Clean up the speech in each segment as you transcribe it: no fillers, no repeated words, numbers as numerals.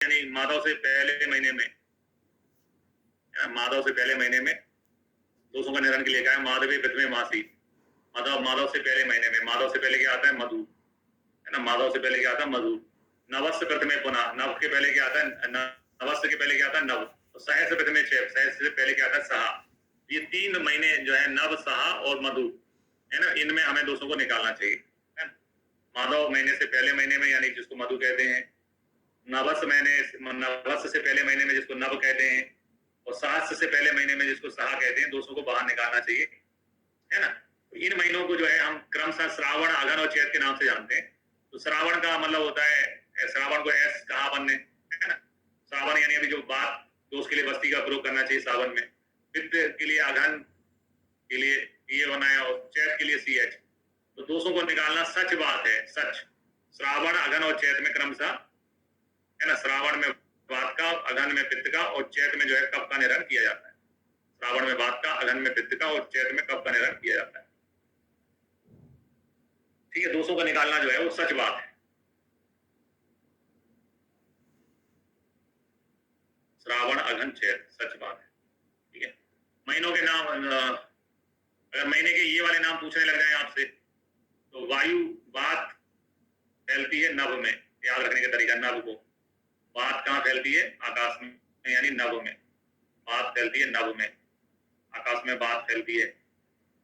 यानी माधव से पहले महीने में, माधव से पहले महीने में दोषों का निवारण के लिए क्या है, माधवी प्रथमे मासी, माधव माधव से पहले महीने में, माधव से पहले क्या आता है, मधु, है ना, माधव से पहले क्या आता है, मधु। नवस्य प्रथमे पुनः, नव के पहले क्या आता है, नवस्य के पहले क्या आता है, नव। तो सहस्र प्रथमे चैव, सहस्र से पहले क्या आता है, सहा। ये 3 महीने जो है नव, सहा और मधु, है ना, इनमें हमें दोषों को निकालना चाहिए। माधव महीने से पहले महीने में, यानी जिसको मधु कहते हैं, नवस महीने, नवस से पहले महीने में जिसको नव कहते हैं, और सहस्र से पहले महीने में जिसको सहा कहते हैं, दोषों को बाहर निकालना चाहिए, है ना। तो इन महीनों को जो है हम क्रमशः श्रावण, अगन और चैत के नाम से जानते हैं। तो श्रावण का मतलब होता है, श्रावण को एस कहा अपन ने, है ना। श्रावण यानी अभी जो बात दोष के लिए बस्ती का प्रयोग करना चाहिए सावन में, पित्त के लिए अघन के लिए ये बनाया, और चैत के लिए CH। तो दोषों को निकालना सच बात है, सच। श्रावण, अघन और चैत में क्रमशः, है ना, श्रावण में वात का, अघन में पित्त का, और चैत में जो है कफ का निवारण किया जाता है। श्रावण में वात का, अघन में पित्त का, और चैत में कफ का निवारण किया जाता है। ठीक है, दोषों का निकालना जो है वो सच बात है। श्रावण, अघन, चैत सच बात है। ठीक है, महीनों के नाम, अगर महीने के ये वाले नाम पूछने लग जाए आपसे, तो वायु, वात फैलती है नभ में, याद रखने का तरीका, नभ को। वात कहाँ फैलती है, आकाश में, यानी नभ में। वात फैलती है नभ में, आकाश में बात फैलती है।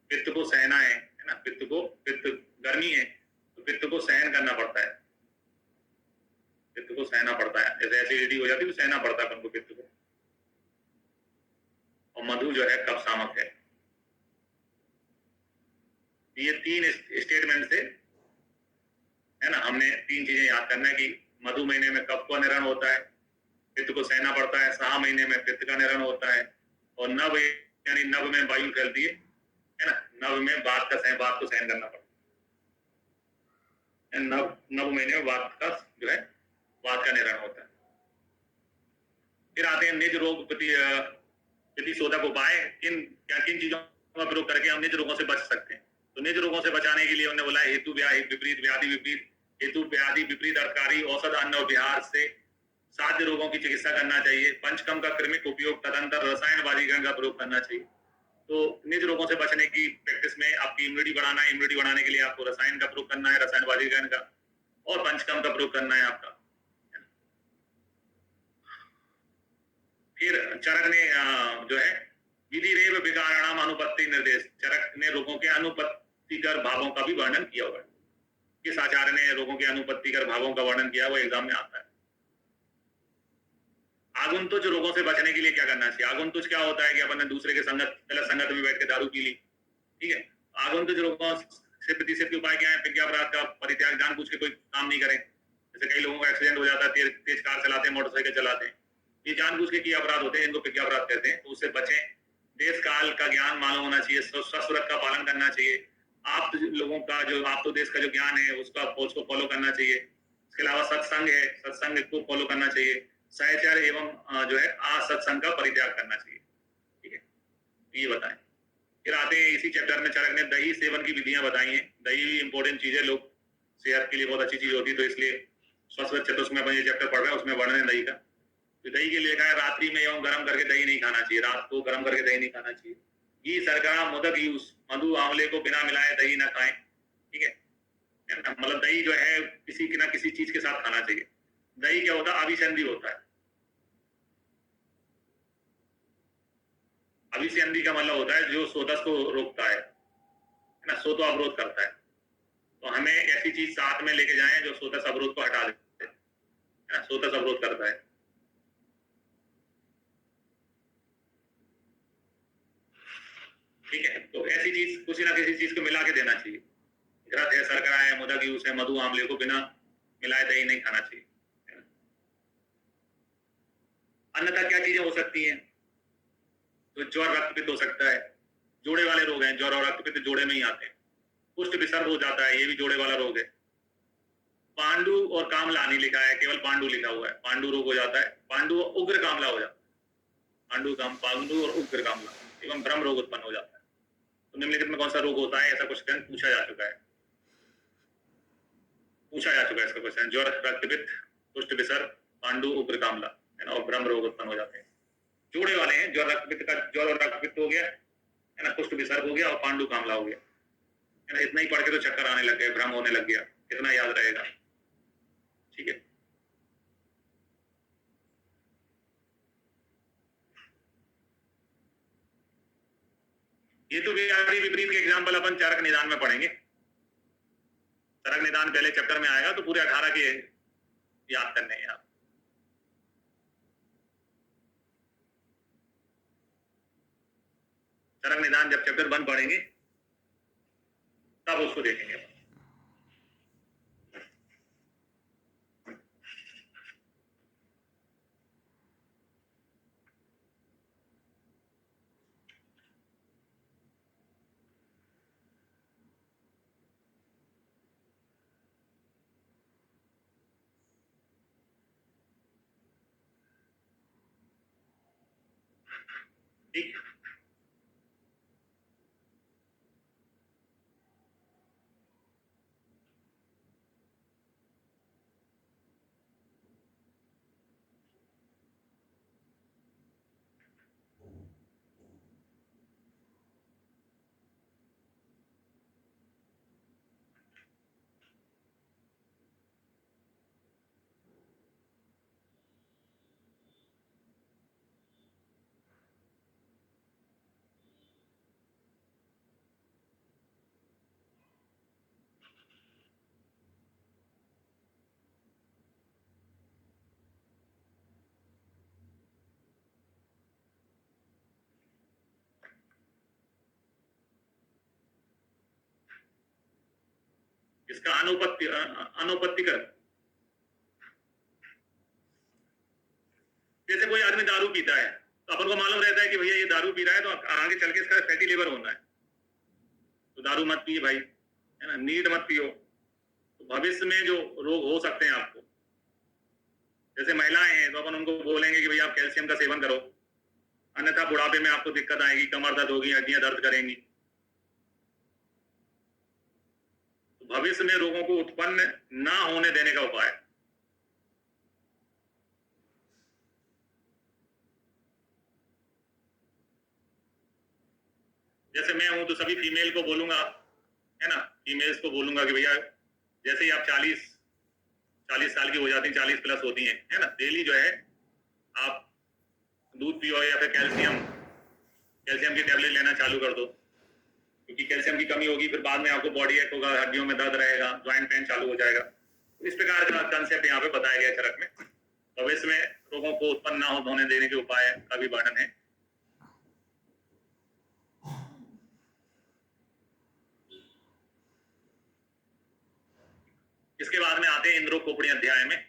पित्त को सहना है ना, पित्त को, पित्त गर्मी है तो पित्त को सहन करना पड़ता है, पित्त को सहना पड़ता है। जैसे एसिडिटी हो जाती है तो सहना पड़ता है अपन को पित्त को। और मधु जो है कफ सामक है। ये 3 स्टेटमेंट से, है ना, हमने 3 चीजें याद करना है कि मधु महीने में कफ का निवारण होता है, पित्त को सहना पड़ता है, सहा महीने में पित्त का निवारण होता है, और नव यानी नव में वायु फैलती है ना, नव में बात को सहन करना पड़ता है। नव महीने में बात का जो है, बात का निवारण होता है। फिर आते हैं निज रोग प्रतिशोधक उपाय। किन चीजों का प्रयोग करके हम निज रोगों से बच सकते हैं। तो निज रोगों से बचाने के लिए उन्होंने बोला हेतु विपरीत, व्याधि विपरीत, हेतु व्याधि विपरीत अर्थकारी औषध, अन्न और विहार से साध्य रोगों की चिकित्सा करना चाहिए। पंचकर्म का क्रमिक उपयोग, तदंतर रसायन वाजीकरण का प्रयोग करना चाहिए। तो निज रोगों से बचने की प्रैक्टिस में आपकी इम्यूनिटी बढ़ाना है, इम्यूनिटी बढ़ाने के लिए आपको रसायन का प्रयोग करना है, रसायन वाजीकरण का, और पंचकर्म का प्रयोग करना है आपका। फिर चरक ने जो है विधि रेव विकाराणाम अनुपत्ति निर्देश, चरक ने रोगों के अनुपत्तिकर भावों का भी वर्णन किया हुआ है। किस आचार्य ने रोगों के अनुपत्तिकर भावों का वर्णन किया, वो एग्जाम में आता है। आगुंतुज रोगों से बचने के लिए क्या करना चाहिए। आगुंतुज क्या होता है कि अपन ने दूसरे के संगत, गलत संगत में बैठ के दारू पी ली, ठीक है। आगुंतुज रोगों से प्रतिशत के उपाय क्या है, विज्ञापराध का परित्याग, जानबूझ के कोई काम नहीं करें। जैसे कई लोगों का एक्सीडेंट हो जाता है, तेज कार चलाते हैं, मोटरसाइकिल चलाते हैं, ये जानबूझ के किए अपराध होते हैं, इनको विज्ञापराध कहते हैं। तो उससे बचें। देश काल का ज्ञान मालूम होना चाहिए, ससुरत का पालन करना चाहिए। आप लोगों का जो, आप तो देश का जो ज्ञान है उसको फॉलो करना चाहिए। इसके अलावा सत्संग है, सत्संग को फॉलो करना चाहिए। सहचर एवं जो है असत्संग का परित्याग करना चाहिए। ठीक है, ये बताएं। फिर आते हैं इसी चैप्टर में चरक ने दही सेवन की विधियां बताई हैं। दही भी इंपॉर्टेंट चीज है, लोग सेहत के लिए बहुत अच्छी चीज होती है, तो इसलिए स्वस्थ चतुष्क में अपन ये चैप्टर पढ़ रहे हैं, उसमें वर्णन है दही का। तो दही के लिए कहा है रात्रि में एवं गर्म करके दही नहीं खाना चाहिए, रात को गर्म करके दही नहीं खाना चाहिए। घी, शर्करा, मोदक यूज, मधु, आंवले को बिना मिलाए दही ना खाएं। ठीक है, मतलब दही जो है किसी ना किसी चीज के साथ खाना चाहिए। दही क्या होता है, अभिसंधि होता है। अभिसंधि का मतलब होता है जो सोदस को रोकता है ना, सोतो अवरोध करता है। तो हमें ऐसी चीज साथ में लेके जाएं जो सोदस अवरोध को हटा देते हैं, सोदस अवरोध करता है। ठीक है, तो ऐसी चीज किसी ना किसी चीज को मिला के देना चाहिए। घृत है, शर्करा है, मोदक यूज है, मधु, आंवले को बिना मिलाए दही नहीं खाना चाहिए। अन्यथा क्या चीजें हो सकती हैं, तो ज्वर, रक्तपित्त हो सकता है। जोड़े वाले रोग हैं, ज्वर और रक्तपित्त जोड़े में ही आते हैं। कुष्ठ विसर्ग हो जाता है, ये भी जोड़े वाला रोग है। पांडु और कामला नहीं लिखा है, केवल पांडु लिखा हुआ है। पांडु रोग हो जाता है, पांडु उग्र कामला हो जाता है। पांडु और उग्र कामला एवं भ्रम रोग उत्पन्न हो जाता है। तो निम्नलिखित में कौन सा रोग होता है, ऐसा क्वेश्चन पूछा जा चुका है, इसका क्वेश्चन। ज्वर, रक्तपित्त, कुष्ठ विसर्ग, पांडु उग्र कामला, है ना, और ब्रह्म रोग उत्पन्न हो जाते हैं। जोड़े वाले हैं, ज्वर रक्त पित्त का, ज्वर और रक्त पित्त हो गया, है ना, कुष्ठ विसर्ग हो गया और पांडु कामला हो गया, है ना। इतना ही पढ़ के तो चक्कर आने लग गए, भ्रम होने लग गया, इतना याद रहेगा, ठीक है। ये तो व्याधि विपरीत के एग्जाम्पल अपन चरक निदान में पढ़ेंगे। चरक निदान पहले चैप्टर में आएगा, तो पूरे 18 के याद करने हैं आप। चरक निदान जब चैप्टर 1 पढ़ेंगे तब उसको देखेंगे। ठीक, इसका अनुपत्तिकर, जैसे कोई आदमी दारू पीता है तो अपन को मालूम रहता है कि भैया ये दारू पी रहा है तो आगे चल के इसका फैटी लिवर होना है, तो दारू मत पिए भाई, है ना, नीड मत पियो, तो भविष्य में जो रोग हो सकते हैं आपको, जैसे महिलाएं हैं तो अपन उनको बोलेंगे कि भैया आप कैल्शियम का सेवन करो, अन्यथा बुढ़ापे में आपको दिक्कत आएगी, कमर दर्द होगी, हड्डियां दर्द करेंगी। तो भविष्य में रोगों को उत्पन्न ना होने देने का उपाय, जैसे मैं हूं तो सभी फीमेल को बोलूंगा, है ना, फीमेल्स को बोलूंगा कि भैया जैसे ही आप 40 साल की हो जाती हैं, 40 प्लस होती हैं, है ना, डेली जो है आप दूध पियो या फिर कैल्शियम की टेबलेट लेना चालू कर दो, क्योंकि कैल्शियम की कमी होगी, फिर बाद में आपको बॉडी एक होगा, हड्डियों में दर्द रहेगा, ज्वाइंट पेन चालू हो जाएगा। इस प्रकार का कंसेप्ट यहाँ पे बताया गया चरक में। भविष्य में रोगों को उत्पन्न ना होने देने के उपाय का भी वर्णन है। इसके बाद में आते हैं इंद्रो खोपड़ी अध्याय में।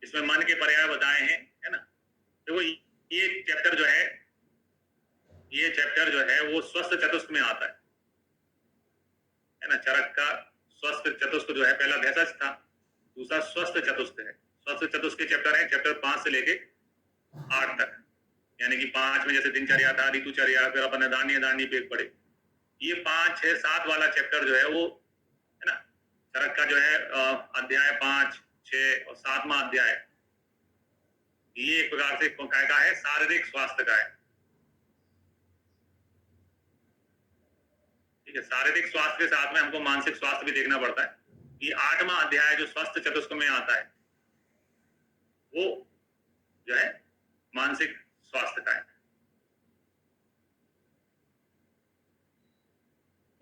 इसमें मन के पर्याय बताए हैं, है ना। देखो ये चैप्टर जो है वो स्वस्थ चतुष्क में आता है ना। चरक का स्वस्थ चतुष्क जो है, पहला भेषज था, दूसरा स्वस्थ चतुष्क है। स्वस्थ चतुष्क के चैप्टर है, चैप्टर 5 से लेके 8 तक, यानी कि 5 में जैसे दिनचर्या था, ऋतुचर्या, फिर अपन धान्य पे पढ़े। ये 5, 6, 7 वाला चैप्टर जो है वो, है ना, चरक का जो है अध्याय 5, 6 और 7वां अध्याय, ये एक प्रकार से काय का है, शारीरिक स्वास्थ्य का है। ठीक है, शारीरिक स्वास्थ्य के साथ में हमको मानसिक स्वास्थ्य भी देखना पड़ता है। ये 8वां अध्याय जो स्वस्थ चतुष्क में आता है वो जो है मानसिक स्वास्थ्य का है।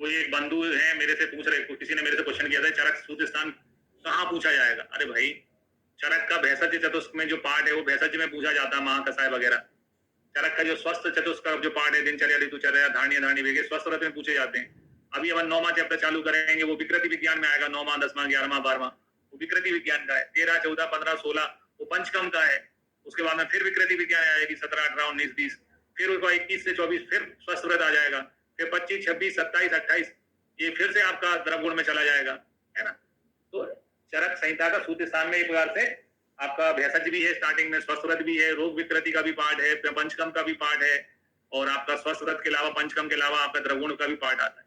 कोई एक बंधु है मेरे से पूछ रहे, किसी ने मेरे से क्वेश्चन किया था चरक सूत्र स्थान कहाँ पूछा जाएगा। अरे भाई, चरक का भेषज चतुष्क में जो पार्ट है वो भेषज में पूछा जाता है, महाकसाय वगैरह। चरक का जो स्वस्थ चतुष्क का जो पार्ट है, दिनचर्या, ऋतुचर्या, धान्य वेगे, स्वस्थ व्रत में पूछे जाते हैं। अभी अपन 9वां चैप्टर चालू करेंगे, वो विकृति विज्ञान में आएगा। 9वां, 10वां, 11वां, 12वां वो विकृति विज्ञान का है। 13, 14, 15, 16 वो पंचकम का है। उसके बाद में फिर विकृति विज्ञान आएगी, 17, 18, 19, 20, फिर उसका 21 से 24 फिर स्वस्थ व्रत आ जाएगा, फिर 25, 26, 27, 28 ये फिर से आपका द्रवगुण में चला जाएगा, है ना। तो चरक संहिता का सूत्र स्थान में एक प्रकार से आपका भेषज भी है, स्टार्टिंग में स्वस्थ व्रत भी है, रोग विकृति का भी पार्ट है, पंचकम का भी पार्ट है, और आपका स्वस्थ व्रत के अलावा, पंचकम के अलावा आपका द्रवगुण का भी पार्ट आता है।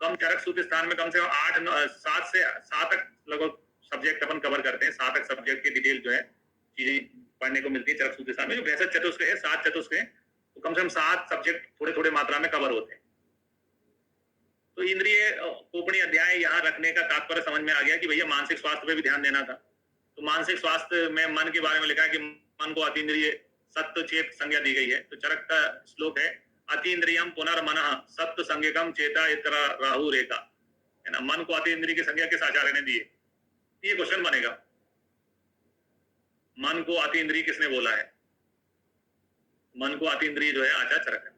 कम चरक सूत्र स्थान में कम से कम 7 से 7 तक लगभग सब्जेक्ट अपन कवर करते हैं। 7 तक सब्जेक्ट की डिटेल जो है चीजें पढ़ने को मिलती है चरक सूत्र स्थान में। जो 62 चतुष्क है, 7 चतुष्क है, तो कम से कम 7 सब्जेक्ट थोड़े थोड़े मात्रा में कवर होते हैं। तो इंद्रिय कोपणी अध्याय यहाँ रखने का तात्पर्य समझ में आ गया कि भैया मानसिक स्वास्थ्य पे भी ध्यान देना था। तो मानसिक स्वास्थ्य में मन के बारे में लिखा है कि मन को अतीन्द्रिय सत्व चेत संज्ञा दी गई है। तो चरक का श्लोक है, अतीन्द्रियम पुनर्मनः सत्व संज्ञकम चेता इतरा राहु रेखा, है ना। मन को अतीन्द्रिय की संज्ञा किस आचार्य ने दी है? ये क्वेश्चन बनेगा, मन को अतीन्द्रिय किसने बोला है? मन को अतीन्द्रिय जो है आचार्य चरक है।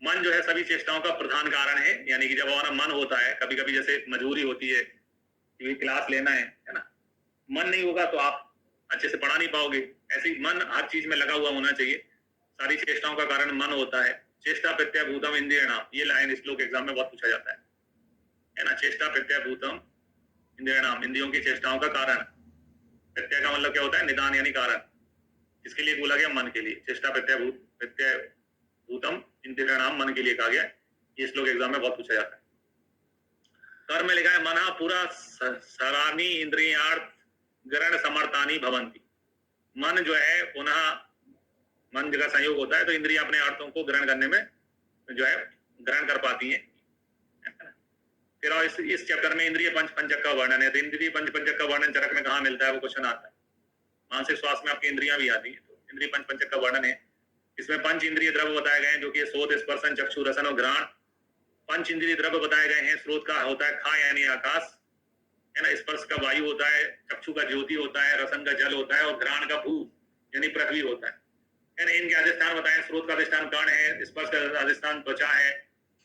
मन जो है सभी चेष्टाओं का प्रधान कारण है, यानी कि जब हमारा मन होता है, कभी कभी जैसे मजबूरी होती है कि क्लास लेना है ना, मन नहीं होगा तो आप अच्छे से पढ़ा नहीं पाओगे। ऐसे ही मन हर चीज में लगा हुआ होना चाहिए। सारी चेष्टाओं का कारण मन होता है। चेष्टा प्रत्यय भूतम इंद्रियणाम, ये लाइन इस लोग एग्जाम में बहुत पूछा जाता है ना। चेष्टा प्रत्यय भूतम इंद्रियणाम, इंद्रियों की चेष्टाओं का कारण। प्रत्यय का मतलब क्या होता है? निदान यानी कारण। इसके लिए बोला गया मन के लिए। चेष्टा प्रत्यय भूतम इंद्रियणाम, मन के लिए कहा गया। ये श्लोक एग्जाम में बहुत पूछा जाता है। कर्म में लिखा है, मना पूरा सरानी इंद्रियार्थ ग्रहण समर्थानी भवंती। मन जो है पुनः मन जगह संयोग होता है तो इंद्रिय अपने अर्थों को ग्रहण करने में जो है ग्रहण कर पाती हैं। फिर और इस चैप्टर में इंद्रिय पंचक का वर्णन है। तो इंद्रिय पंचक का वर्णन चरक में कहाँ मिलता है? वो क्वेश्चन आता है। मानसिक स्वास्थ्य में आपकी इंद्रियां भी आती है, तो इंद्रिय पंचक का वर्णन है। इसमें पंच इंद्रिय द्रव्य बताए गए हैं, जो कि स्रोत, स्पर्शन, चक्षु, रसन और घ्राण। पंच इंद्रिय द्रव्य बताए गए हैं। स्रोत का होता है खा यानी आकाश, है ना। स्पर्श का वायु होता है, चक्षु का ज्योति होता है, रसन का जल होता है और घ्राण का भू यानी पृथ्वी होता है ना। इनके अधिष्ठान बताए, स्रोत का अधिष्ठान कर्ण है, स्पर्श का अधिष्ठान त्वचा है,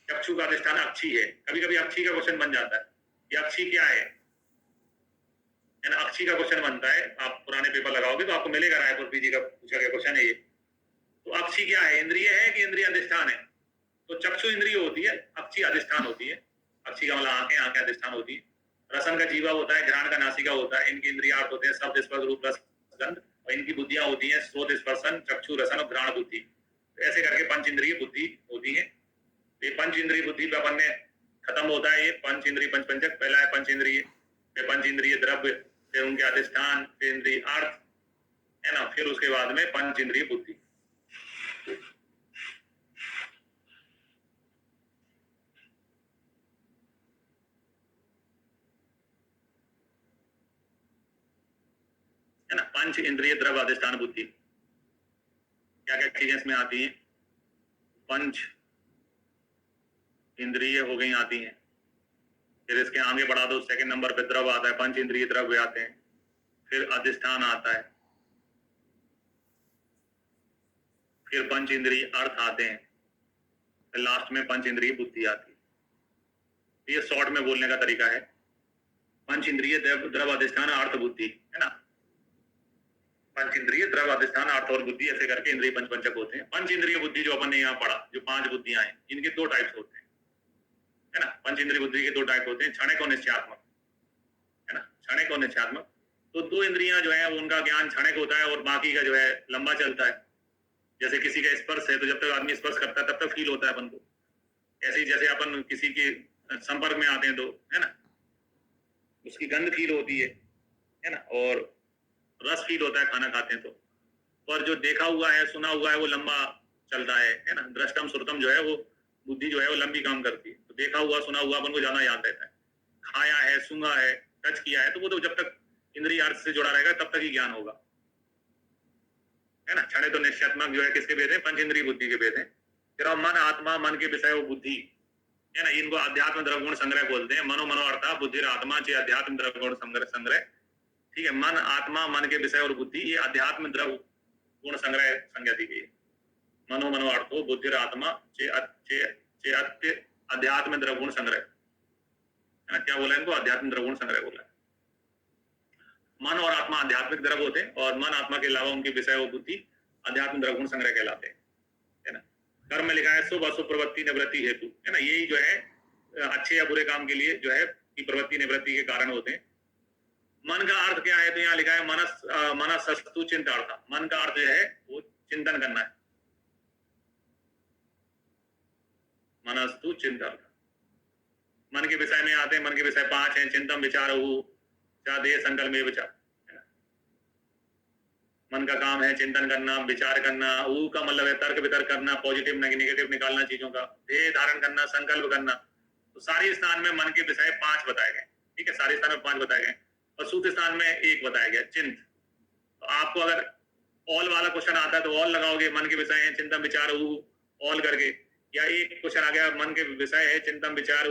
चक्षु का अधिष्ठान अक्षी है। कभी कभी अक्षी का क्वेश्चन बन जाता है, ये अक्षी क्या है ना। अक्षी का क्वेश्चन बनता है, आप पुराने पेपर लगाओगे तो आपको मिलेगा, रायपुर पीजी का पूछा गया क्वेश्चन है ये। तो अक्षी क्या है? इंद्रिय है कि इंद्रिय अधिष्ठान है? तो चक्षु इंद्रिय होती है, अक्षी अधिष्ठान होती है। अक्षी का मतलब आंखें, आंखें अधिष्ठान होती है। रसन का जीवा होता है, घ्राण का नासिका होता है। इनकी इंद्रियार्थ होते हैं शब्द, स्पर्श, रूप, रस, गंध। और इनकी बुद्धियां होती हैं स्रोत, स्पर्शन, चक्षु, रसन और घ्राण बुद्धि। तो ऐसे करके पंच इंद्रिय बुद्धि होती है। ये पंच इंद्रिय बुद्धि पे अपन ने खत्म होता है। ये पंच इंद्रिय पंचक, पहला है पंच इंद्रिय, फिर पंच इंद्रिय द्रव्य, फिर उनके अधिष्ठान, फिर इंद्रिय अर्थ, है ना। फिर उसके बाद में पंच इंद्रिय बुद्धि। है ना। पंच इंद्रिय द्रव्य अधिष्ठान बुद्धि, क्या क्या चीजें इसमें आती हैं? पंच इंद्रिय हो गई, आती हैं। फिर इसके आगे बढ़ा दो, सेकंड नंबर पे द्रव्य आता है, पंच इंद्रिय द्रव्य आते हैं। फिर अधिष्ठान आता है, फिर पंच इंद्रिय अर्थ आते हैं, फिर लास्ट में पंच इंद्रिय बुद्धि आती है। ये शॉर्ट में बोलने का तरीका है। पंच इंद्रिय द्रव्य अधिष्ठान अर्थ बुद्धि, है ना। पंच इंद्रिय द्रव्य अधिष्ठान अर्थ और बुद्धि, ऐसे करके इंद्रिय पंचक होते हैं। पंच इंद्रिय बुद्धि जो अपन ने यहाँ पढ़ा, जो 5 बुद्धियां हैं, इनके 2 टाइप्स होते हैं, है ना। पंच इंद्रिय बुद्धि के 2 टाइप होते हैं, क्षणिक और निश्चयात्मक, है ना। क्षणिक और निश्चयात्मक। तो 2 इंद्रियां जो है उनका ज्ञान क्षणिक होता है और बाकी का जो है लंबा चलता है। जैसे किसी का स्पर्श है तो जब तक आदमी स्पर्श करता है तब तक फील होता है अपन को। ऐसे ही जैसे अपन किसी के संपर्क में आते हैं तो, है ना, उसकी गंध फील होती है ना, और रस फील होता है खाना खाते हैं तो। पर जो देखा हुआ है, सुना हुआ है, वो लंबा चलता है ना। दृष्टम श्रुतम जो है वो बुद्धि जो है वो लंबी काम करती है। तो देखा हुआ, सुना हुआ अपन को ज्यादा याद रहता है। खाया है, सूंघा है, टच किया है, तो वो तो जब तक इंद्रिय अर्थ से जुड़ा रहेगा तब तक ही ज्ञान होगा, है ना। क्षणिक तो निश्चयात्मक जो है किसके भेद है? पंच इंद्रिय बुद्धि के भेद है। फिर मन, आत्मा, मन के विषय वो बुद्धि, है ना। इनको अध्यात्म द्रव्य गुण संग्रह बोलते हैं। मनो मनो अर्था बुद्धि आत्मा चे अध्यात्म द्रव्य गुण संग्रह, ठीक है। मन, आत्मा, मन के विषय और बुद्धि, ये अध्यात्म द्रव्य गुण संग्रह संज्ञा दी गई है। मनो मनो अर्थो बुद्धि आत्मा चे अध्यात्म द्रव्य गुण संग्रह, है ना। क्या बोला इनको? अध्यात्म द्रव्य गुण संग्रह बोला है। मन और आत्मा आध्यात्मिक द्रव्य होते हैं और मन, आत्मा के अलावा उनके विषय और बुद्धि अध्यात्म द्रव्य गुण संग्रह कहलाते हैं, है ना। कर्म में लिखा है शुभ अशुभ प्रवृत्ति निवृत्ति हेतु, है ना। यही जो है अच्छे या बुरे काम के लिए जो है कि प्रवृत्ति निवृत्ति के कारण होते हैं। मन का अर्थ क्या है? तो यहाँ लिखा है मनसस्तु चिंतार्थ। मन का अर्थ जो है वो चिंतन करना है। मनस्तु चिंतन। मन के विषय में आते हैं, मन के विषय 5 हैं, चिंतन विचार चाह देह संकल्प में विचार, मन का काम है चिंतन करना, विचार करना, ऊ का मतलब है तर्क वितर्क करना, पॉजिटिव नेगेटिव निकालना चीजों का, ध्येय धारण करना, संकल्प करना। तो सारी स्थान में मन के विषय 5 बताए गए, ठीक है, सारे स्थान में 5 बताए गए और सूत्र स्थान में 1 बताया गया चिंत। तो आपको अगर ऑल वाला क्वेश्चन आता है तो ऑल लगाओगे, मन के विषय है चिंतन विचार ऑल करके, या एक क्वेश्चन आ गया मन के विषय है चिंतन विचार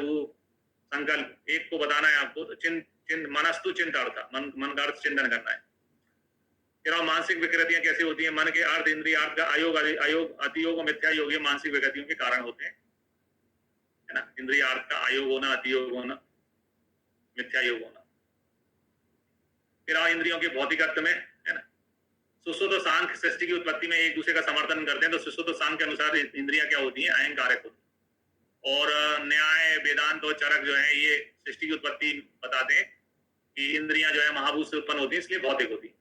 संकल्प, एक को बताना है आपको, तो चिंत मनस्तु चिंतार्थ, मन का अर्थ चिंतन करना है। फिर मानसिक विकृतियां कैसे होती हैं? मन के अर्थ इंद्रिय अर्थ का अयोग अतियोग और मिथ्या योग मानसिक विकृतियों के कारण होते हैं, है ना। इंद्रिय अर्थ का अयोग होना, अतियोग होना, मिथ्या योग होना। फिर इंद्रियों के भौतिक अर्थ में, है ना, सुश्रुत और सांख्य सृष्टि की उत्पत्ति में एक दूसरे का समर्थन करते हैं। तो सुश्रुत और सांख्य के अनुसार इंद्रियां क्या होती हैं? अहंकारक होती है। और न्याय वेदांत और चरक जो है ये सृष्टि की उत्पत्ति बताते हैं कि इंद्रियां जो है महाभूत से उत्पन्न होती है, इसलिए भौतिक होती है।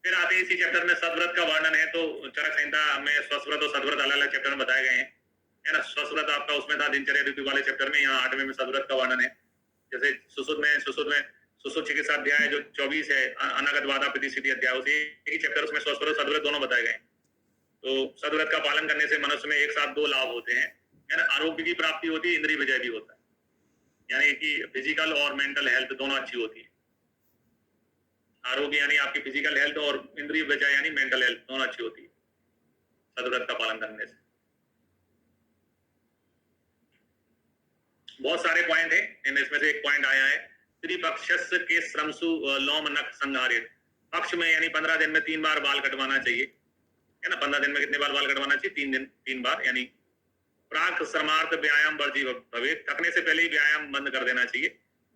फिर आते हैं इसी चैप्टर में सदव्रत का वर्णन है। तो चरक संहिता में स्वस्व्रत और सदव्रत अलग अलग चैप्टर में बताए गए हैं, है ना। स्वस्व्रत आपका उसमें था दिनचर्या ऋतु वाले चैप्टर में, यहाँ 8वें में सदव्रत का वर्णन है। जैसे सुश्रुत चिकित्सा अध्याय जो 24 है, अनागत बाधा प्रतिसिद्धि अध्याय, उसी एक ही चैप्टर उसमें स्वस्व्रत और सदव्रत दोनों बताए गए। तो सदव्रत का पालन करने से मनुष्य में एक साथ 2 लाभ होते हैं, है ना। आरोग्य की प्राप्ति होती है, इंद्रिय विजय भी होता है, यानी कि फिजिकल और मेंटल हेल्थ दोनों अच्छी होती है। आरोग्य यानी आपकी फिजिकल हेल्थ और इंद्रिय विजय यानी मेंटल हेल्थ दोनों अच्छी होती है सदव्रत का पालन करने से। बहुत सारे पॉइंट है, इसमें से एक पॉइंट आया है त्रिपक्षस के श्रमसु लोम नख संहारित। पक्ष में यानी 15 दिन में 3 बार बाल कटवाना चाहिए, है ना। 15 दिन में कितने बार बाल कटवाना चाहिए? 3 बार, यानी प्राक श्रमार्थ व्यायाम वर्जी भवे, थकने से पहले ही व्यायाम बंद कर देना चाहिए,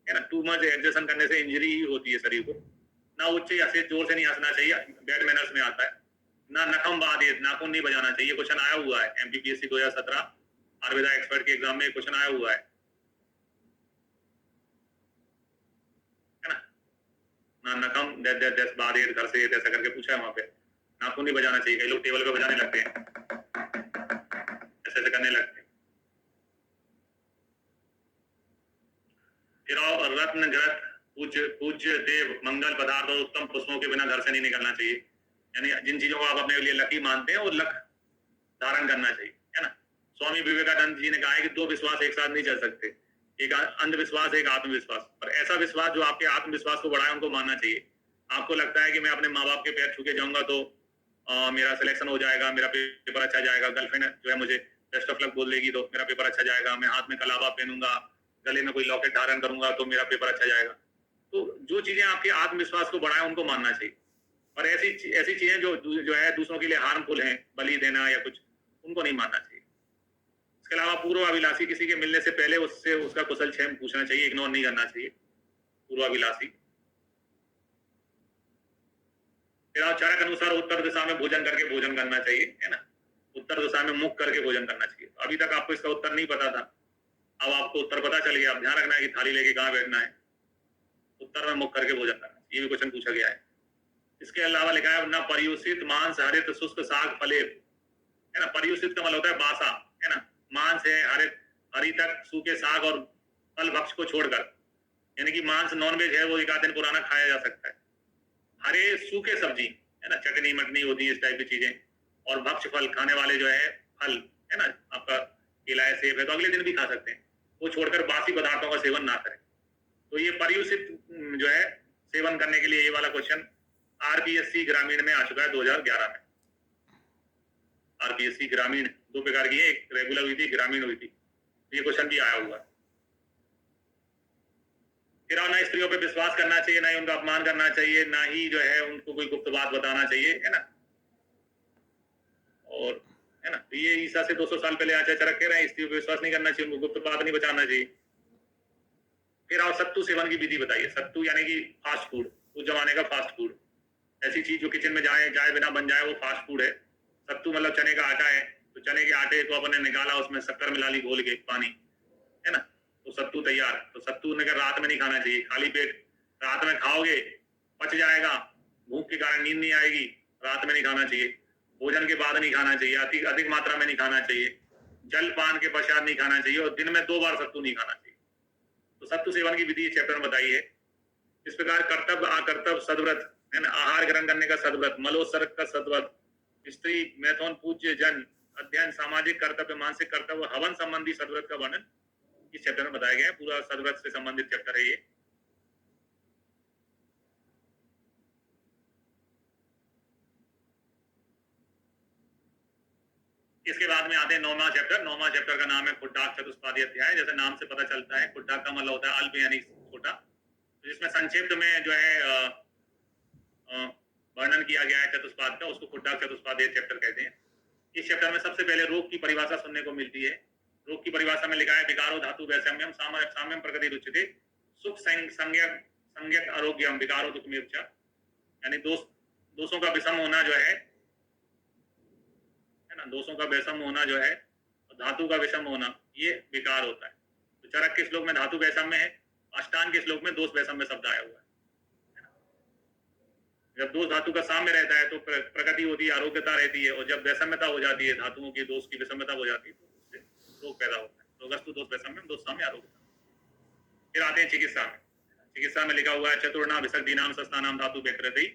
है ना। टू मच एक्सर्शन करने से इंजरी ही होती है शरीर को। ना उच्च या से जोर से नहीं हंसना चाहिए, बैड मैनर्स में आता है। ना नखम बाधित, नाखून नहीं बजाना चाहिए। क्वेश्चन आया हुआ है एमपीपीएससी 2017 आयुर्वेदा एक्सपर्ट के एग्जाम में क्वेश्चन आया हुआ है ना। ना नखम बाधित, घर से ऐसा करके पूछा है वहां पे। नाखून नहीं बजाना चाहिए, कई लोग टेबल पे बजाने लगते हैं, ऐसे करने लगते हैं। फिर रत्न ग्रथ पूज्य देव मंगल पदार्थ और उत्तम पुष्पों के बिना घर से नहीं निकलना चाहिए, यानी जिन चीजों को आप अपने लिए लकी मानते हैं वो लक धारण करना चाहिए, है ना। स्वामी विवेकानंद जी ने कहा है कि 2 विश्वास एक साथ नहीं चल सकते, एक अंधविश्वास, एक आत्मविश्वास। पर ऐसा विश्वास जो आपके आत्मविश्वास को बढ़ाए उनको मानना चाहिए। आपको लगता है कि मैं अपने माँ बाप के पैर छू के जाऊंगा तो मेरा सिलेक्शन हो जाएगा, मेरा पेपर अच्छा जाएगा, गर्लफ्रेंड जो है मुझे बेस्ट ऑफ लक बोल देगी तो मेरा पेपर अच्छा जाएगा, मैं हाथ में कलावा पहनूंगा, गले में कोई लॉकेट धारण करूंगा तो मेरा पेपर अच्छा जाएगा। तो जो चीजें आपके आत्मविश्वास को बढ़ाएं उनको मानना चाहिए। और ऐसी चीजें जो है दूसरों के लिए हार्मफुल हैं, बलि देना या कुछ, उनको नहीं मानना चाहिए। इसके अलावा पूर्वाभिलाषी, किसी के मिलने से पहले उससे उसका कुशल क्षेम पूछना चाहिए, इग्नोर नहीं करना चाहिए पूर्वाभिलाषी। फिर चरक अनुसार उत्तर दिशा में भोजन करके भोजन करना चाहिए, है ना। उत्तर दिशा में मुख करके भोजन करना चाहिए। अभी तक आपको इसका उत्तर नहीं पता था, अब आपको उत्तर पता चल गया। अब ध्यान रखना है कि थाली लेके कहाँ बैठना है, उत्तर में मुख करके भोजन करना, ये भी क्वेश्चन पूछा गया है। इसके अलावा लिखा है न परियुषित मांस हरित शुष्क साग फले, है ना। परियुषित का मतलब होता है बासा, है ना। मांस है हरित, हरी तक सूखे साग और फल भक्ष को छोड़कर, यानी कि मांस नॉनवेज है वो 1 आध दिन पुराना खाया जा सकता है। हरे सूखे सब्जी, है ना, चटनी मटनी होती है इस टाइप की चीजें। और भक्ष फल खाने वाले जो है फल, है ना, आपका केला है, सेब है, तो अगले दिन भी खा सकते हैं। वो छोड़कर बासी पदार्थों का सेवन ना करें। तो ये परियुषित जो है सेवन करने के लिए ये वाला क्वेश्चन आरपीएससी ग्रामीण में आ चुका है 2011 में। आरपीएससी ग्रामीण 2 प्रकार की है, एक रेगुलर हुई थी, ग्रामीण हुई थी। ये क्वेश्चन भी आया हुआ है। फिर ना स्त्रियों पे विश्वास करना चाहिए, ना ही उनका अपमान करना चाहिए, ना ही जो है उनको कोई गुप्त बात बताना चाहिए, है ना। और है ना, तो ये ईसा से 200 साल पहले आचार्य चरक कह रहे हैं स्त्रियों पे विश्वास नहीं करना चाहिए, उनको गुप्त बात नहीं बताना चाहिए। फिर आप सत्तू सेवन की विधि बताइए। सत्तू यानी कि फास्ट फूड, उस जमाने का फास्ट फूड, ऐसी चीज जो किचन में जाए बिना बन जाए वो फास्ट फूड है। सत्तू मतलब चने का आटा है, तो तो चने के आटे को अपन ने निकाला, उसमें शक्कर मिला ली घोल के पानी, है ना, तो सत्तू तैयार। तो सत्तू ने रात में नहीं खाना चाहिए, खाली पेट रात में खाओगे पच जाएगा, भूख के कारण नींद नहीं आएगी, रात में नहीं खाना चाहिए। भोजन के बाद नहीं खाना चाहिए, अधिक मात्रा में नहीं खाना चाहिए, जल पान के पश्चात नहीं खाना चाहिए, और दिन में 2 बार सत्तू नहीं खाना चाहिए। तो सत्तु सेवन की विधि चैप्टर में बताई है। इस प्रकार कर्तव्य अकर्तव्य सदव्रत, है ना, आहार ग्रहण करने का सदव्रत, मलोत्सर्ग का सदव्रत, स्त्री मैथुन पूज्य जन, अध्ययन, सामाजिक कर्तव्य, मानसिक कर्तव्य, हवन संबंधी सदव्रत का वर्णन इस चैप्टर में बताया गया है। पूरा सदव्रत से संबंधित चैप्टर है ये। इसके बाद में आते हैं 9वां चैप्टर। 9वां चैप्टर का नाम है खुड्डाक चतुष्पादी अध्याय। जैसे नाम से पता चलता है, खुड्डाक का मतलब होता है अल्प यानी छोटा। तो जिसमें संक्षिप्त में जो है वर्णन किया गया है चतुष्पाद का, उसको खुड्डाक चतुष्पादी चैप्टर कहते हैं। इस चैप्टर में सबसे पहले रोग की परिभाषा सुनने को मिलती है। रोग की परिभाषा में लिखा है विकारो धातु वैषम्यम साम्यम प्रकृति रुच्यते सुख संज्ञक आरोग्यम विकारो दुख में उपचार, यानी दोषों का विषम होना जो है ना, दोषों का वैषम होना जो है, धातु का विषम होना, ये विकार होता है। तो चरक के श्लोक में धातु वैषम्य है, अष्टांग के श्लोक में दोष वैषम्य शब्द आया हुआ है। जब दोष धातु का साम्य रहता है तो प्रकृति होती है, आरोग्यता रहती है, और जब वैषम्यता हो जाती है, धातुओं की दोष की विषमता हो जाती है, तो उससे रोग पैदा होता है। रोगस्तु दोष वैषम्यम, दोष साम्य आरोग्यता। फिर आते हैं चिकित्सा में। चिकित्सा में लिखा हुआ है चतुर्णा विसर्गी नाम सस्ता नाम धातु व्यकृति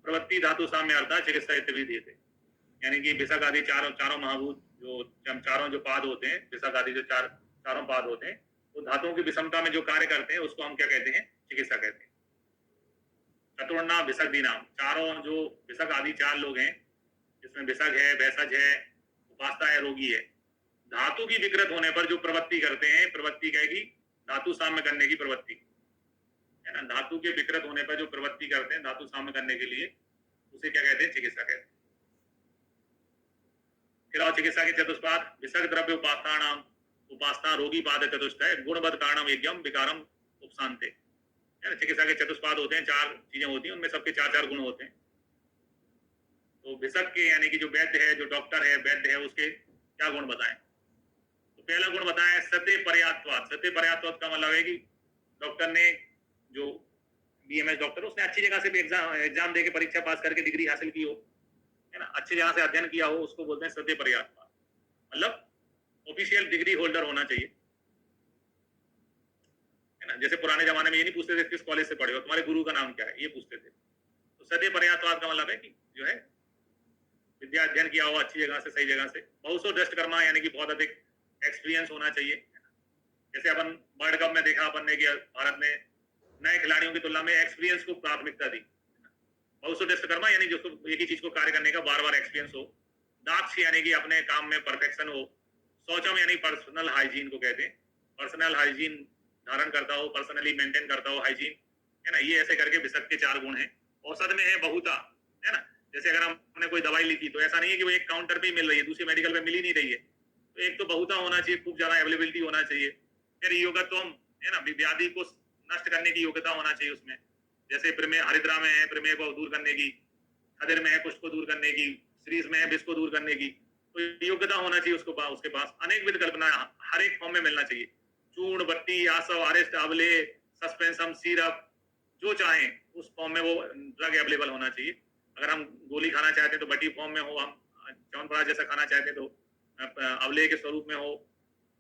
प्रवृत्ति धातु साम्य अर्था चिकित्सा इत्यादि थे। यानी कि विसर्ग आदि चारों महाभूत चारों जो पाद होते हैं, विसर्ग आदि जो चारों पाद होते हैं, वो धातुओं की विषमता में जो कार्य करते हैं उसको हम क्या कहते हैं? चिकित्सा कहते हैं। चतुर्णा विसर्गी नाम, चारों जो विसर्ग आदि 4 लोग हैं, जिसमें विसर्ग है, वैसज है, उपासता है, रोगी है। धातु की विकृत होने पर जो प्रवृत्ति करते हैं, प्रवृत्ति कहेगी धातु साम्य करने की प्रवृत्ति, है ना। धातु के विकृत होने पर जो प्रवृत्ति करते हैं धातु साम्य करने के लिए, उसे क्या कहते हैं? चिकित्सा कहते हैं। फिर चिकित्सा के चतुष्पाद विसर्ग द्रव्य उपासनानाम उपासना रोगी पाद चतुष्टय गुणवद कारणम यज्ञम विकारम उपशांते। चिकित्सा के चतुष्पाद होते हैं, 4 चीजें होती हैं, उनमें सबके 4 गुण होते हैं। तो विसर्ग के यानी कि जो वैद्य है, जो डॉक्टर है, वैद्य है, उसके क्या गुण बताएं? तो पहला गुण बताएं सत्य पर्याप्तवाद। सत्य पर्याप्तवाद का मतलब है कि डॉक्टर ने, जो बीएमएस डॉक्टर, उसने अच्छी जगह से भी एग्जाम देके परीक्षा पास करके डिग्री हासिल की हो, है ना, अच्छी जगह से अध्ययन किया हो, उसको बोलते हैं सत्य पर्याप्तवाद। मतलब ऑफिशियल डिग्री होल्डर होना चाहिए, है ना। जैसे पुराने जमाने में ये नहीं पूछते थे किस कॉलेज से पढ़े हो, तुम्हारे गुरु का नाम क्या है, ये पूछते थे। तो सत्य पर्याप्तवाद का मतलब है कि जो है विद्या अध्ययन किया हो अच्छी जगह से, सही जगह से। बहुसो दृष्ट कर्मा यानी कि बहुत अधिक एक्सपीरियंस होना चाहिए। जैसे अपन वर्ल्ड कप में देखा अपन ने कि भारत ने नए खिलाड़ियों की तुलना में एक्सपीरियंस को प्राथमिकता दी। बहुसो दृष्ट कर्मा यानी जिसको एक ही चीज को कार्य करने का बार बार एक्सपीरियंस हो। दाक्ष यानी कि अपने काम में परफेक्शन हो। शौचम यानी पर्सनल हाइजीन को कहते हैं, पर्सनल हाइजीन धारण करता हो, पर्सनली मेंटेन करता हो हाइजीन, है ना। ये ऐसे करके विसर्ग के 4 गुण हैं। औषध में है बहुता, है ना। जैसे अगर हमने कोई दवाई लिखी तो ऐसा नहीं है कि वो एक काउंटर पे मिल रही है, दूसरी मेडिकल पे मिल ही नहीं रही है, तो एक तो बहुता होना चाहिए, खूब ज्यादा अवेलेबिलिटी होना चाहिए। फिर योगत्वम, है ना, व्याधि को नष्ट करने की योग्यता होना चाहिए उसमें। जैसे प्रमेय हरिद्रा में है प्रमेय को दूर करने की, खदिर में है कुष्ठ को दूर करने की, श्रीज में है विष को दूर करने की, तो योग्यता होना चाहिए उसको उसके पास। अनेक विध कल्पना हर एक फॉर्म में मिलना चाहिए। चूर्ण, बत्ती, आसव, आरिस्ट, आंवले, सस्पेंसम, सिरप, जो चाहें उस फॉर्म में वो ड्रग अवेलेबल होना चाहिए। अगर हम गोली खाना चाहते हैं तो बटी फॉर्म में हो, हम च्यवनप्राश जैसा खाना चाहते हैं तो अवले के स्वरूप में हो,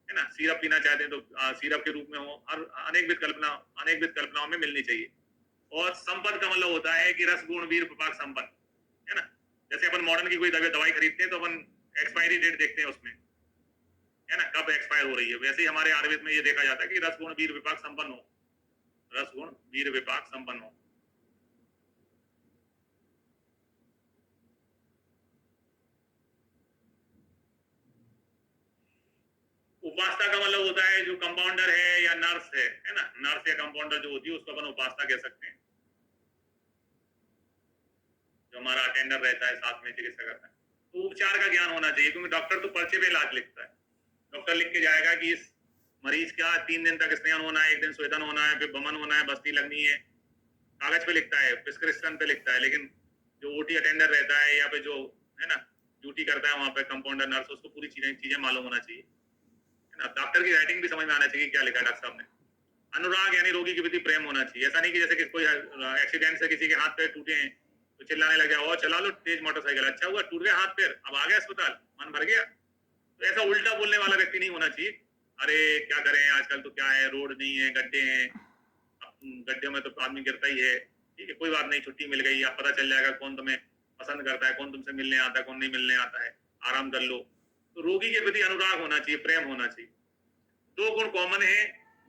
है ना। सिरप पीना चाहते हैं तो सिरप के रूप में हो। और अनेक विध कल्पनाओं में मिलनी चाहिए। और संपद का मतलब होता है कि रस गुण वीर विपाक संपद, है ना। जैसे अपन मॉडर्न की कोई दवाई खरीदते हैं तो अपन एक्सपायरी डेट देखते हैं उसमें, है ना, कब एक्सपायर हो रही है। वैसे ही हमारे आयुर्वेद में ये देखा जाता है कि रस गुण वीर विपाक संपन्न हो, रस गुण वीर विपाक संपन्न हो। उपासना का मतलब होता है जो कंपाउंडर है या नर्स है ना, नर्स या कंपाउंडर जो होती है उसको अपन उपासना कह सकते हैं। जो हमारा अटेंडर रहता है साथ में चिकित्सा करता है, तो उपचार का ज्ञान होना चाहिए। क्योंकि डॉक्टर तो पर्चे पे इलाज लिखता है, डॉक्टर लिख के जाएगा कि इस मरीज का 3 दिन तक स्नान होना है, 1 दिन स्वेदन होना है, फिर बमन होना है, बस्ती लगनी है, कागज पे लिखता है, प्रिस्क्रिप्शन पे लिखता है। लेकिन जो ओटी अटेंडर रहता है या फिर जो, है ना, ड्यूटी करता है वहाँ पे कंपाउंडर नर्स, उसको पूरी चीजें मालूम होना चाहिए, है ना। डॉक्टर की राइटिंग भी समझ में आना चाहिए क्या लिखा है डॉक्टर साहब ने। अनुराग यानी रोगी के प्रति प्रेम होना चाहिए। ऐसा नहीं कि जैसे कि कोई एक्सीडेंट से किसी के हाथ पैर टूटे हैं तो चिल्लाने लग जाओ, चला लो तेज मोटरसाइकिल, अच्छा हुआ टूट गया हाथ पैर, अब आ गया अस्पताल, मन भर गया। तो ऐसा उल्टा बोलने वाला व्यक्ति नहीं होना चाहिए। अरे क्या करें आजकल तो क्या है, रोड नहीं है, गड्ढे हैं, गड्ढे में तो आदमी गिरता ही है, ठीक है कोई बात नहीं, छुट्टी मिल गई, अब पता चल जाएगा कौन तुम्हें पसंद करता है, कौन तुमसे मिलने आता है, कौन नहीं मिलने आता है, आराम कर लो। तो रोगी के प्रति अनुराग होना चाहिए, प्रेम होना चाहिए। दो गुण कॉमन है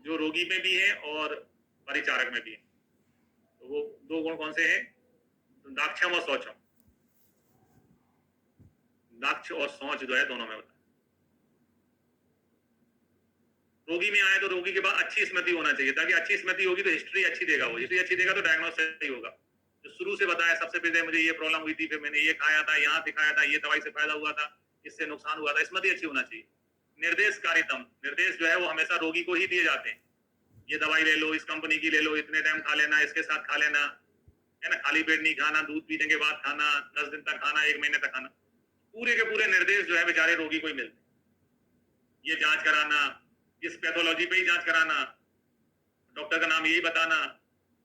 जो रोगी में भी है और परिचारक में भी है। तो वो दो गुण कौन से हैं? दाक्षम और शौचम। दाक्ष और शौच जो है दोनों में होता है। रोगी में आए तो रोगी के पास अच्छी स्मृति होना चाहिए, ताकि अच्छी स्मृति होगी तो हिस्ट्री अच्छी देगा, वो हिस्ट्री अच्छी देगा तो डायग्नोस सही होगा। जो शुरू से बताया सबसे पहले मुझे ये प्रॉब्लम हुई थी, फिर मैंने ये खाया था, यहाँ दिखाया था, ये दवाई से फायदा हुआ था, इससे नुकसान हुआ था, स्मृति अच्छी होना चाहिए। निर्देश कारितम, निर्देश जो है वो हमेशा रोगी को ही दिए जाते हैं। ये दवाई ले लो, इस कंपनी की ले लो, इतने टाइम खा लेना, इसके साथ खा लेना, है ना, खाली पेट नहीं खाना, दूध पीने के बाद खाना, 10 दिन तक खाना, 1 महीने तक खाना। पूरे के पूरे निर्देश जो है बेचारे रोगी को ही मिलते। ये जांच कराना, इस पैथोलॉजी पे ही जांच कराना, डॉक्टर का नाम यही बताना,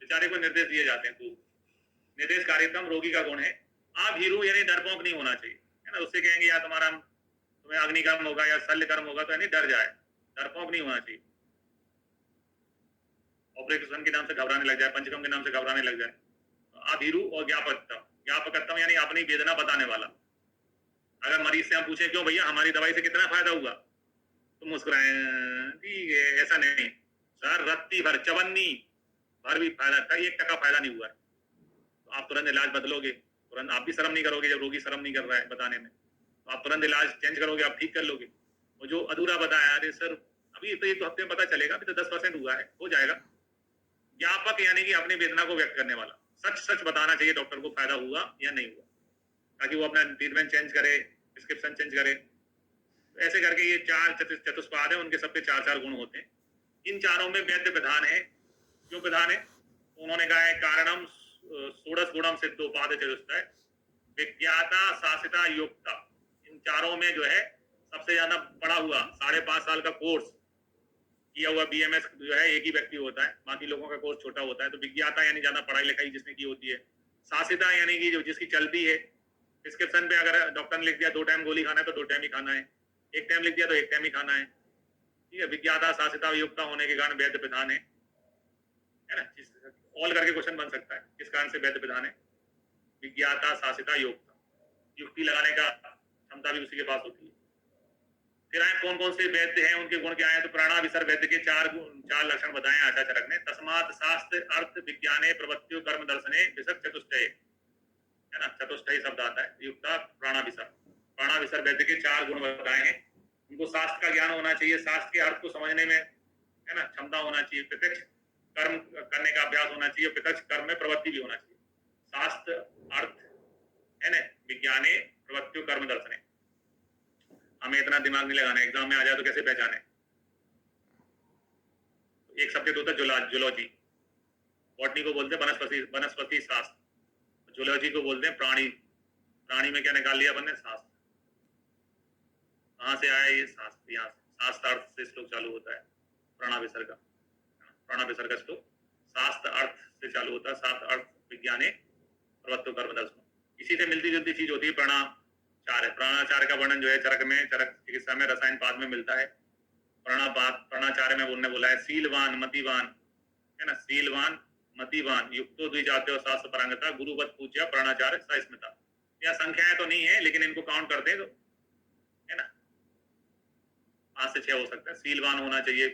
बेचारे को निर्देश दिए जाते हैं। तो निर्देश कारितम रोगी का गुण है। आप हीरो यानी डरपोक नहीं होना चाहिए, है ना। उससे कहेंगे यार तुम्हें अग्नि कर्म होगा या शल्य कर्म होगा तो यानी डर जाए, डरपोक नहीं होना चाहिए। ऑपरेशन के नाम से घबराने लग जाए, पंचकर्म के नाम से घबराने लग जाए। आधीरू और ज्ञापकत्तम, ज्ञापकत्तम यानी अपनी वेदना बताने वाला। अगर मरीज से हम पूछे क्यों भैया हमारी दवाई से कितना फायदा हुआ, तो मुस्कुराए, ठीक है, ऐसा नहीं सर, रत्ती भर चवन्नी भर भी फायदा था, 1% फायदा नहीं हुआ है। तो आप तुरंत इलाज बदलोगे, तुरंत आप भी शर्म नहीं करोगे, जब रोगी शर्म नहीं कर रहा है बताने में, तो आप तुरंत इलाज चेंज करोगे, आप ठीक कर लोगे। और जो अधूरा बताया, अरे सर अभी तो 1-2 हफ्ते में पता चलेगा, अभी तो 10% हुआ है, हो जाएगा। ज्ञापक यानी कि अपनी वेदना को व्यक्त करने वाला, सच सच बताना चाहिए डॉक्टर को फायदा हुआ या नहीं हुआ, ताकि वो अपना ट्रीटमेंट चेंज करे, प्रिस्क्रिप्शन चेंज करे। तो ऐसे करके ये 4 चतुष्पाद है, उनके सबके 4-4 गुण होते हैं। इन चारों में वैद्य प्रधान है। क्यों प्रधान है? उन्होंने कहा है कारणम षोडश गुणम सिद्धोपाद चतुष्टय विज्ञाता शासिता योक्ता। इन चारों में जो है सबसे ज्यादा पढ़ा हुआ 5.5 साल का कोर्स किया हुआ BMS जो है एक ही व्यक्ति होता है, बाकी लोगों का कोर्स छोटा होता है। तो विज्ञाता यानी ज्यादा पढ़ाई लिखाई जिसने की होती है, शासिता यानी कि जो जिसकी चलती है। प्रिस्क्रिप्शन पे अगर डॉक्टर ने लिख दिया 2 टाइम गोली खाना है तो 2 टाइम ही खाना है, 1 टाइम लिख दिया तो 1 टाइम ही खाना है, ठीक है। विज्ञाता शासिता युक्ता होने के कारण वैद्य प्रधान है ना। ऑल करके क्वेश्चन बन सकता है, किस कारण से वैद्य प्रधान है? विज्ञाता शासिता योक्ता, युक्ति लगाने का क्षमता भी उसी के पास होती है। फिर आए कौन कौन से वैद्य हैं, उनके गुण क्या है? तो प्राणाभिसर वैद्य के 4 लक्षण बताए आचार्यचरक ने। तस्मात् शास्त्र अर्थ विज्ञाने प्रवृत्तियों कर्म दर्शने विसक चतुष्टय, है ना, चतुष्टय शब्द आता है, युक्ता प्राणाभिसर। प्राणाभिसर वैद्य के 4 गुण बताए हैं। उनको शास्त्र का ज्ञान होना चाहिए, शास्त्र के अर्थ को समझने में, है ना, क्षमता होना चाहिए, प्रत्यक्ष कर्म करने का अभ्यास होना चाहिए, प्रत्यक्ष कर्म में प्रवृत्ति भी होना चाहिए। शास्त्र अर्थ, है ना, विज्ञाने प्रवृत्तियों कर्म दर्शने। हमें इतना दिमाग नहीं लगाना, एग्जाम में आ जाए तो कैसे पहचाने। एक सब्जेक्ट होता है जूलॉजी, बॉटनी को बोलते हैं वनस्पति शास्त्र, जूलॉजी को बोलते हैं प्राणी। प्राणी में क्या निकाल लिया अपन ने? शास्त्र। कहाँ से आया ये शास्त्र? यहाँ से शास्त्र अर्थ से श्लोक चालू होता है प्राणाभिसर का, प्राणाभिसर का श्लोक शास्त्र अर्थ से चालू होता है। शास्त्र अर्थ विज्ञाने प्रवृत्तियों कर्म दर्शनों, इसी से मिलती जुलती चीज होती है प्राणाचार। प्राणाचार का वर्णन जो है चरक में, चरक चिकित्सा में रसायन पाद में मिलता है। प्राणाचार्य में उन्होंने बोला है शीलवान मतिवान, है ना, शीलवान मतिवान युक्तो द्विजात्यो शास्त्र परांगता गुरुवत पूज्य प्राणाचार्य सस्मिता। यह संख्याएं तो नहीं है लेकिन इनको काउंट करते हैं तो, है ना, 5 से 6 हो सकता है। शीलवान होना चाहिए,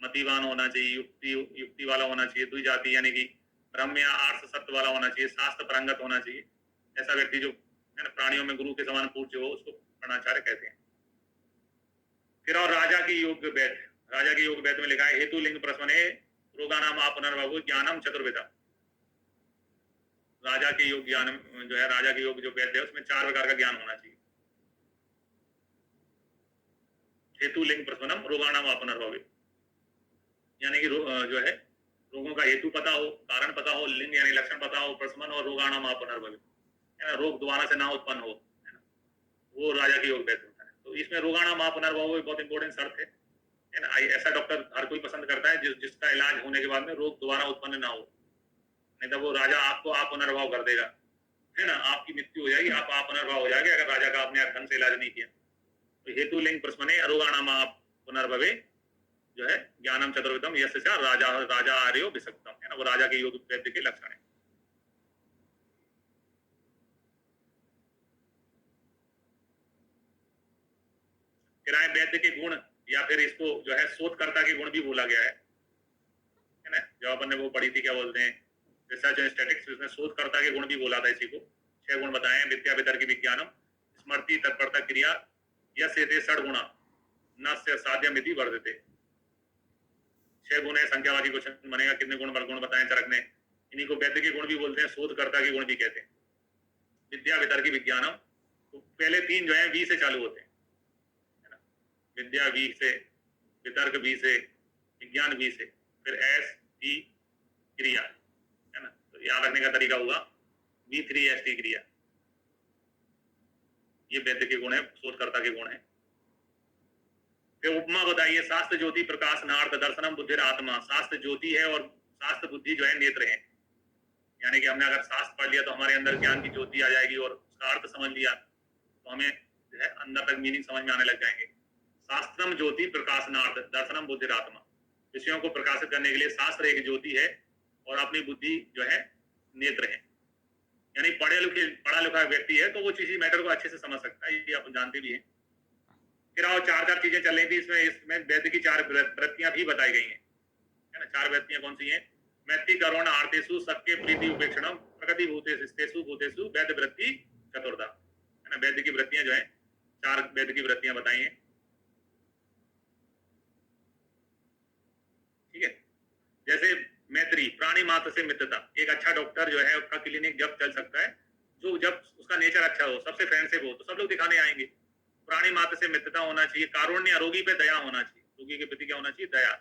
मतिवान होना चाहिए, युक्ति वाला होना चाहिए, द्विजाति यानी कि ब्रह्म या आर्ष सत्य वाला होना चाहिए, शास्त्र परंगत होना चाहिए। ऐसा व्यक्ति जो, है ना, प्राणियों में गुरु के समान पूज्य हो उसको प्राणाचार्य कहते हैं। फिर और राजा की योग वैद्य, राजा की योग वैद्य में लिखा है हेतु लिंग प्रश्ने रोगानाम आपनर्भव ज्ञानम चतुर्विधा। राजा के योग ज्ञान जो है, राजा के योग जो वैद्य है उसमें 4 प्रकार का ज्ञान होना चाहिए। हेतु लिंग प्रश्नम रोगानाम आपनर्भव, यानी कि जो है रोगों का हेतु पता हो, कारण पता हो, लिंग यानी लक्षण पता हो, प्रशमन और रोगाणाम आपनर्भव, है ना, रोग दोबारा से ना उत्पन्न हो, है ना। वो राजा के योग वैध होता है। तो इसमें रोगाणा मां पुनर्भव भी बहुत इंपॉर्टेंट शर्त है ना। ऐसा डॉक्टर हर कोई पसंद करता है जिसका इलाज होने के बाद में रोग दोबारा उत्पन्न ना हो, नहीं तो वो राजा आपको आप पुनर्भव कर देगा, है ना। आपकी मृत्यु हो जाएगी, आप पुनर्भव हो जाएगा अगर राजा का आपने ढंग से इलाज नहीं किया। तो हेतु लिंग प्रश्न अरोगाणा मां पुनर्भवे जो है ज्ञानम चतुर्विधम यश राजा राजा आर्यो विसक्तम, है ना। वो राजा के योग वैद्य के लक्षण है। किराए वैद्य के गुण या फिर इसको जो है शोधकर्ता के गुण भी बोला गया है ना। जो अपन ने वो पढ़ी थी, क्या बोलते हैं, रिसर्च एंड स्टैटिस्टिक्स, उसमें शोधकर्ता के गुण भी बोला था इसी को। 6 गुण बताए हैं। विद्या वितर्क विज्ञानम स्मृति तत्परता क्रिया यश एते षड गुणा न से साध्यमिति वर्धते। 6 गुण है, संख्यावाची क्वेश्चन बनेगा कितने गुण बताएं चरक ने। इन्हीं को वैद्य के गुण भी बोलते हैं, शोधकर्ता के गुण भी कहते हैं। विद्या वितर्क विज्ञानम, तो पहले 3 जो है वी से चालू होते हैं, है ना। विद्या वी से, वितर्क वी से, विज्ञान वी से, फिर एस टी क्रिया, है ना। तो याद रखने का तरीका हुआ V3ST क्रिया। ये वैद्य के गुण है, शोधकर्ता के गुण है। फिर उपमा बताइए। शास्त्र ज्योति प्रकाश नार्थ दर्शनम बुद्धिर आत्मा। शास्त्र ज्योति है और शास्त्र बुद्धि जो है नेत्र है। यानी कि हमने अगर शास्त्र पढ़ लिया तो हमारे अंदर ज्ञान की ज्योति आ जाएगी और उसका अर्थ समझ लिया तो हमें जो है अंदर तक मीनिंग समझ में आने लग जाएंगे। शास्त्रम ज्योति प्रकाश नार्थ दर्शनम बुद्धिर आत्मा। विषयों को प्रकाशित करने के लिए शास्त्र एक ज्योति है और अपनी बुद्धि जो है नेत्र है। यानी पढ़ा लिखा व्यक्ति है तो वो किसी मैटर को अच्छे से समझ सकता है, ये आप जानते भी हैं। फिर और 4 चीजें चल रही थी इसमें वैद्य की 4 वृत्तियां भी बताई गई हैं, है ना। 4 वृत्तियां कौन सी हैं? मैत्री करुण आर्तेषु सबके प्रीति उपेक्षणम प्रकृति भूतेषु भूतेषु वैद्य वृत्ति चतुर्धा, है ना। वैद्य की वृत्तियां जो है 4 वैद्य की वृत्तियां बताई हैं, ठीक है। जैसे मैत्री, प्राणी मात्र से मित्रता। एक अच्छा डॉक्टर जो है उसका क्लिनिक जब चल सकता है जब उसका नेचर अच्छा हो, सबसे फ्रेंडशिप हो, तो सब लोग दिखाने आएंगे। प्राणी मात्र से मित्रता होना चाहिए। कारुण्य, रोगी पे दया होना चाहिए, रोगी के प्रति क्या होना चाहिए? दया।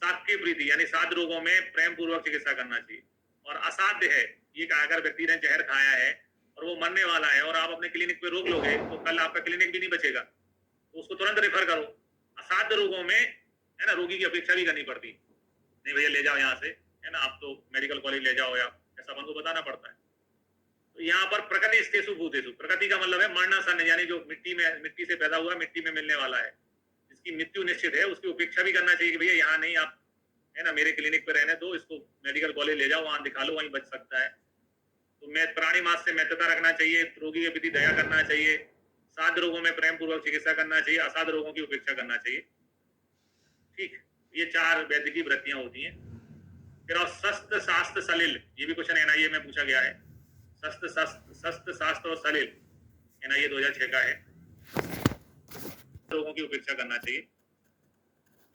साध्य प्रीति यानी साध्य रोगों में प्रेम पूर्वक चिकित्सा करना चाहिए। और असाध्य है ये कि अगर व्यक्ति ने जहर खाया है और वो मरने वाला है और आप अपने क्लिनिक पे रोक लोगे तो कल आपका क्लिनिक भी नहीं बचेगा, तो उसको तुरंत रेफर करो। असाध्य रोगों में, है ना, रोगी की अपेक्षा भी करनी पड़ती, नहीं भैया ले जाओ यहाँ से, है ना, आप तो मेडिकल कॉलेज ले जाओ, या ऐसा अपन को बताना पड़ता है। तो यहाँ पर प्रकृति स्तेषु भूतेषु, प्रकृति का मतलब है मरना सन, यानी जो मिट्टी से पैदा हुआ, मिट्टी में मिलने वाला है, जिसकी मृत्यु निश्चित है, उसकी उपेक्षा भी करना चाहिए कि भैया यहाँ नहीं, आप, है ना, मेरे क्लिनिक पे रहने दो, इसको मेडिकल कॉलेज ले जाओ, वहां दिखा लो, वहीं बच सकता है। तो मैं प्राणी मास से मित्रता रखना चाहिए, रोगी के प्रति दया करना चाहिए, साध्य रोगों में प्रेम पूर्वक चिकित्सा करना चाहिए, असाध्य रोगों की उपेक्षा करना चाहिए, ठीक। ये 4 वैद्य की वृत्तियां होती हैं। फिर और शस्त्र शास्त्र सलिल, ये भी क्वेश्चन एनआईए में पूछा गया है। शस्त्र शास्त्र और सलिल एनआईए 2006 का है। रोगों की उपेक्षा करना चाहिए,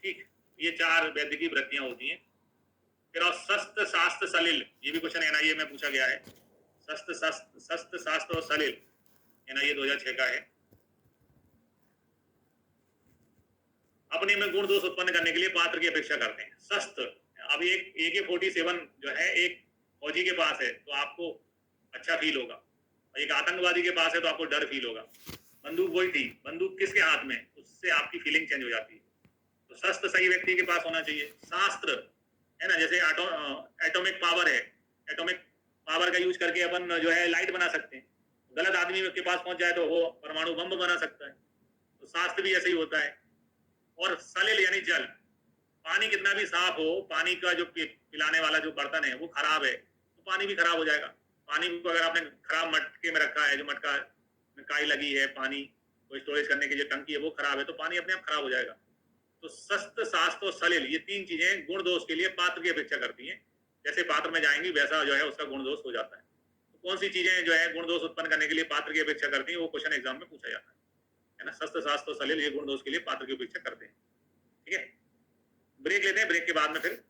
ठीक। ये 4 वैद्य की वृत्तियां होती हैं। फिर और शस्त्र शास्त्र सलिल, ये भी क्वेश्चन एनआईए में पूछा गया है। शस्त्र शास्त्र और सलिल एनआईए 2006 का है। अपने में गुण दोष उत्पन्न करने के लिए पात्र की अपेक्षा करते हैं। शस्त्र, अभी एक AK-47 जो है एक फौजी के पास है तो आपको अच्छा फील होगा, एक आतंकवादी के पास है तो आपको डर फील होगा। बंदूक वही थी, बंदूक किसके हाथ में, उससे आपकी फीलिंग चेंज हो जाती है। तो शस्त्र सही व्यक्ति के पास होना चाहिए। शास्त्र, है ना, जैसे एटॉमिक पावर है, एटॉमिक पावर का यूज करके अपन जो है लाइट बना सकते हैं। गलत आदमी के पास पहुंच जाए तो वो परमाणु बम बना सकता है। तो शास्त्र भी ऐसे ही होता है। और सलिल यानी जल, पानी कितना भी साफ हो, पानी का जो पिलाने वाला जो बर्तन है वो खराब है तो पानी भी खराब हो जाएगा। पानी को अगर आपने खराब मटके में रखा है, जो मटका में काई लगी है, पानी को स्टोरेज करने की जो टंकी है वो खराब है, तो पानी अपने आप खराब हो जाएगा। तो शस्त्र शास्त्र और सलिल, ये 3 चीजें गुण दोष के लिए पात्र की अपेक्षा करती हैं। जैसे पात्र में जाएंगी वैसा जो है उसका गुण दोष हो जाता है। तो कौन सी चीजें जो है गुण दोष उत्पन्न करने के लिए पात्र की अपेक्षा करती है, वो क्वेश्चन एग्जाम में पूछा जाता है ना। शस्त्र शास्त्र और सलिल ये गुण दोष के लिए पात्र की अपेक्षा करते हैं, ठीक है। ब्रेक लेते हैं, ब्रेक के बाद में फिर